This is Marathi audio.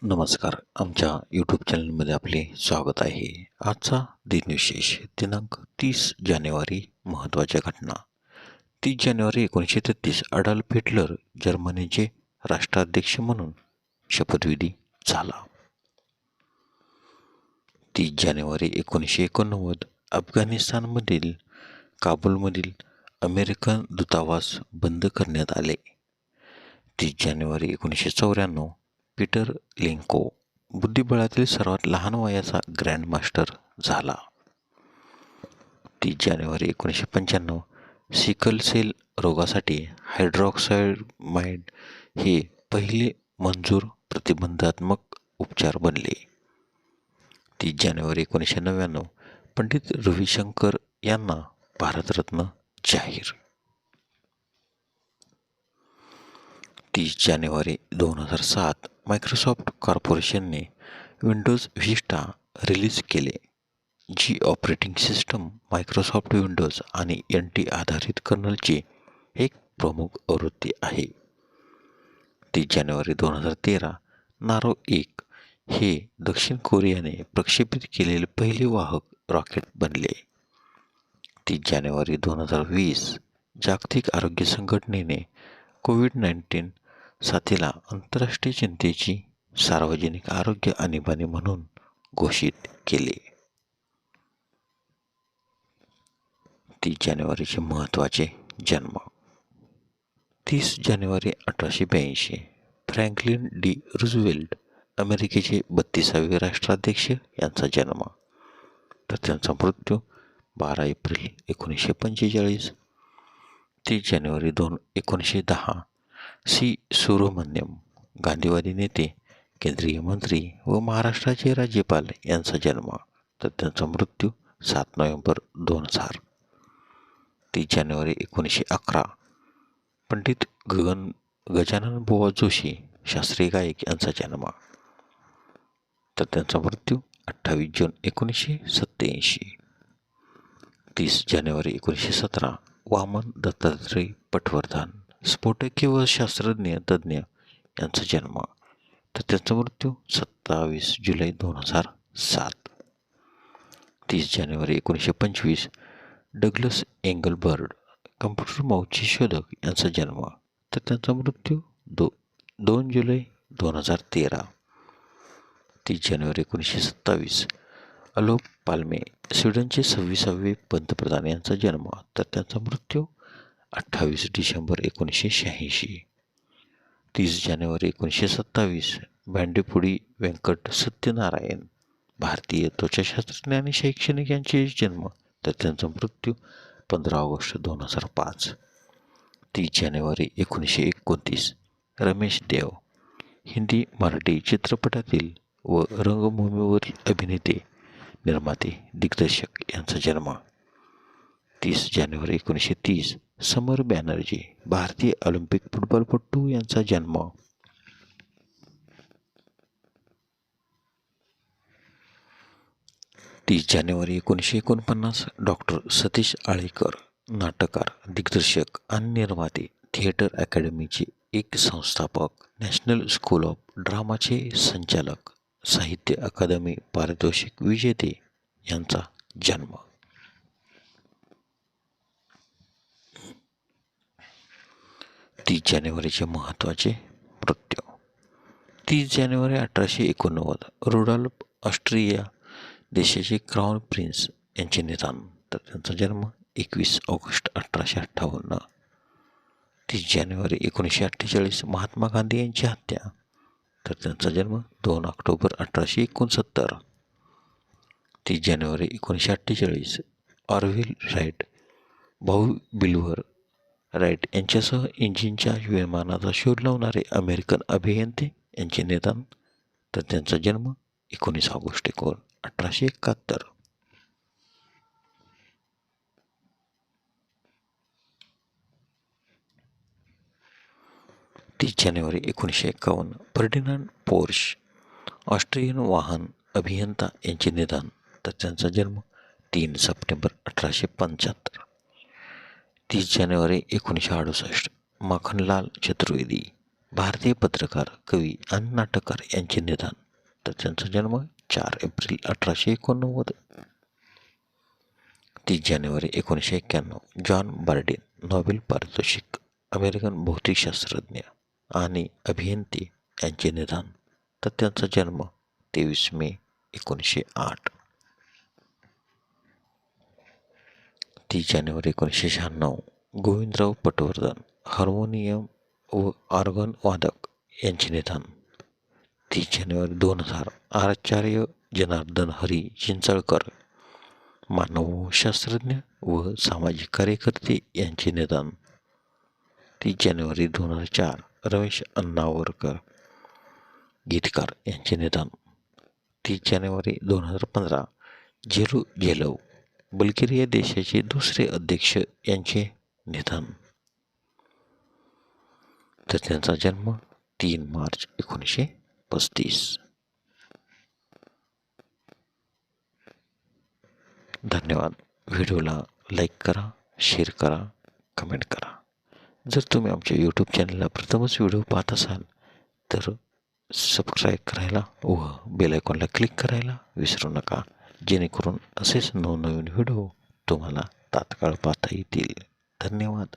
नमस्कार. आमच्या यूट्यूब चॅनलमध्ये आपले स्वागत आहे. आजचा दिनविशेष दिनांक 30 जानेवारी. महत्त्वाच्या घटना. 30 जानेवारी 1933 अडॉल्फ हिटलर जर्मनीचे राष्ट्राध्यक्ष म्हणून शपथविधी झाला. 30 जानेवारी 1989 अफगाणिस्तानमधील काबूलमधील अमेरिकन दूतावास बंद करण्यात आले. 30 जानेवारी 1994 पीटर लिंको बुद्धिबळातील सर्वात लहान वयाचा ग्रँडमास्टर झाला. 30 जानेवारी 1995 सिकल सेल रोगासाठी हायड्रॉक्साइड हे पहिले मंजूर प्रतिबंधात्मक उपचार बनले. 30 जानेवारी 1999 पंडित रविशंकर यांना भारतरत्न जाहीर. 30 जानेवारी 2007 मायक्रोसॉफ्ट कॉर्पोरेशनने विंडोज व्हिस्टा रिलीज केले, जी ऑपरेटिंग सिस्टम मायक्रोसॉफ्ट विंडोज आणि NT आधारित कर्नलची एक प्रमुख आवृत्ती आहे. 30 जानेवारी 2013 नारो 1 हे दक्षिण कोरियाने प्रक्षेपित केलेले पहिले वाहक रॉकेट बनले. 30 जानेवारी 2020 जागतिक आरोग्य संघटनेने कोविड-19 साथीला आंतरराष्ट्रीय चिंतेची सार्वजनिक आरोग्य आणीबाणी म्हणून घोषित केले. 30 जानेवारीचे महत्त्वाचे जन्म. 30 जानेवारी 1882 फ्रँकलिन डी रूझवेल्ट अमेरिकेचे 32वे राष्ट्राध्यक्ष यांचा जन्म. तर त्यांचा मृत्यू 12 एप्रिल 1945. 30 जानेवारी 1910 सी. सुब्रमण्यम गांधीवादी नेते, केंद्रीय मंत्री व महाराष्ट्राचे राज्यपाल यांचा जन्म. तर त्यांचा मृत्यू 7 नोव्हेंबर 2000. 30 जानेवारी 1911 पंडित गजानन बुवा जोशी शास्त्रीय गायक यांचा जन्म. तर त्यांचा मृत्यू 28 जून 1987. 30 जानेवारी 1917 वामन दत्तात्रय पटवर्धन स्फोटके व शास्त्रज्ञ तज्ज्ञ यांचा जन्म. तर त्यांचा मृत्यू 27 जुलै 2007. 30 जानेवारी 1925 डग्लस एंगलबर्ट कम्प्युटर माऊसचे शोधक यांचा जन्म. तर त्यांचा मृत्यू 2 जुलै 2013. 30 जानेवारी 1927 अलोप पाल्मे स्वीडनचे 26वे पंतप्रधान यांचा जन्म. तर त्यांचा मृत्यू 28 डिसेंबर 1986. 30 जानेवारी 1927 भांडेपुडी व्यंकट सत्यनारायण भारतीय त्वचाशास्त्रज्ञ आणि शैक्षणिक यांचे जन्म. तर त्यांचा मृत्यू 15 ऑगस्ट 2005. 30 जानेवारी 1929 रमेश देव हिंदी मराठी चित्रपटातील व रंगभूमीवरील अभिनेते, निर्माते, दिग्दर्शक यांचा जन्म. 30 जानेवारी 1930 समर बॅनर्जी भारतीय ऑलिम्पिक फुटबॉलपटू यांचा जन्म. 30 जानेवारी 1949 डॉक्टर सतीश आळेकर नाटककार, दिग्दर्शक आणि निर्माते, थिएटर अकॅडमीचे एक संस्थापक, नॅशनल स्कूल ऑफ ड्रामाचे संचालक, साहित्य अकादमी पारितोषिक विजेते यांचा जन्म. 30 जानेवारीचे महत्त्वाचे मृत्यू. 30 जानेवारी 1889 रुडॉल्फ ऑस्ट्रिया देशाचे क्राऊन प्रिन्स यांचे निधन. तर त्यांचा जन्म 21 ऑगस्ट 1858. 30 जानेवारी 1948 महात्मा गांधी यांची हत्या. तर त्यांचा जन्म 2 ऑक्टोबर 1869. 30 जानेवारी 1948 ऑरव्हिल राईट भाऊ बिल्वर राईट यांच्यासह इंजिनच्या विमानाचा शोध लावणारे अमेरिकन अभियंते यांचे निधन. तर त्यांचा जन्म 19 ऑगस्ट 1871. 30 जानेवारी 1951 फर्डिनांड पोर्श ऑस्ट्रियन वाहन अभियंता यांचे निधन. तर त्यांचा जन्म 3 सप्टेंबर 1875. 30 जानेवारी 1968 माखनलाल चतुर्वेदी भारतीय पत्रकार, कवी आणि नाटककार यांचे निधन. तर त्यांचा जन्म 4 एप्रिल 1889. 30 जानेवारी 1991 जॉन बार्डिन, नोबेल पारितोषिक, अमेरिकन भौतिकशास्त्रज्ञ आणि अभियंते यांचे निधन. तर त्यांचा जन्म 23 मे 1908. 30 जानेवारी 1996 गोविंदराव पटवर्धन, हार्मोनियम व ऑर्गन वादक यांचे निधन. 30 जानेवारी 2000 आचार्य जनार्दन हरी चिंचळकर, मानवशास्त्रज्ञ व सामाजिक कार्यकर्ते यांचे निधन. 30 जानेवारी 2004 रमेश अण्णावरकर, गीतकार यांचे निधन. 30 जानेवारी 2015 जेरुजेलव, बल्गेरिया देशाचे दुसरे अध्यक्ष यांचे निधन. तर त्यांचा जन्म 3 मार्च 1935. धन्यवाद. व्हिडिओला लाईक करा, शेअर करा, कमेंट करा. जर तुम्ही आमच्या यूट्यूब चॅनलला प्रथमच व्हिडिओ पाहत असाल तर सबस्क्राईब करायला व बेल आयकॉनला क्लिक करायला विसरू नका, जेणेकरून असेच नवनवीन व्हिडिओ तुम्हाला तात्काळ पाहता येतील. धन्यवाद.